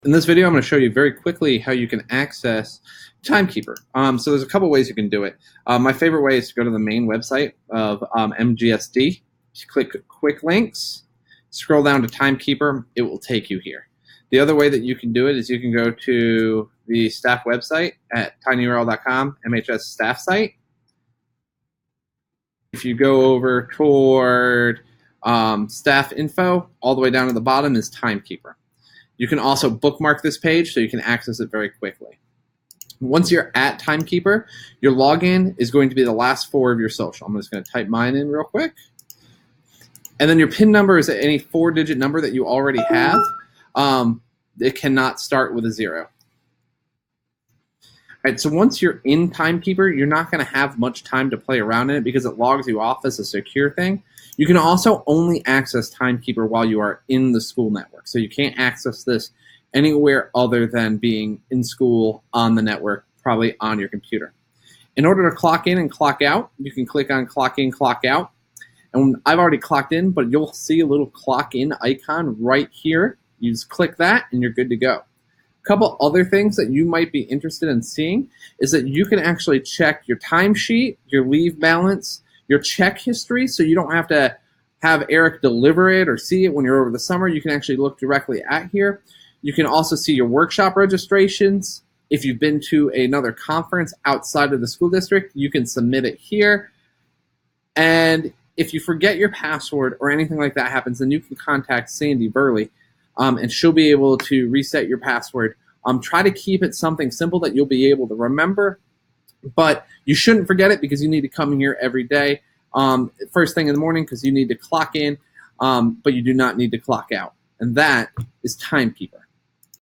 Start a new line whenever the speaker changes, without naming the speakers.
In this video, I'm going to show you very quickly how you can access Timekeeper. So there's a couple ways you can do it. My favorite way is to go to the main website of MGSD. Just click Quick Links, scroll down to Timekeeper. It will take you here. The other way that you can do it is you can go to the staff website at tinyurl.com, MHS staff site. If you go over toward staff info, all the way down to the bottom is Timekeeper. You can also bookmark this page so you can access it very quickly. Once you're at Timekeeper, your login is going to be the last four of your social. I'm just going to type mine in real quick. And then your PIN number is any 4-digit number that you already have. It cannot start with a 0. All right, so once you're in Timekeeper, you're not going to have much time to play around in it because it logs you off as a secure thing. You can also only access Timekeeper while you are in the school network. So you can't access this anywhere other than being in school on the network, probably on your computer. In order to clock in and clock out, you can click on Clock In, Clock Out. And I've already clocked in, but you'll see a little clock in icon right here. You just click that and you're good to go. A couple other things that you might be interested in seeing is that you can actually check your timesheet, your leave balance, your check history, so you don't have to have Eric deliver it or see it when you're over the summer. You can actually look directly at here. You can also see your workshop registrations. If you've been to another conference outside of the school district, you can submit it here. And if you forget your password or anything like that happens, then you can contact Sandy Burley, and she'll be able to reset your password. Try to keep it something simple that you'll be able to remember, but you shouldn't forget it because you need to come here every day, first thing in the morning, because you need to clock in, but you do not need to clock out. And that is Timekeeper.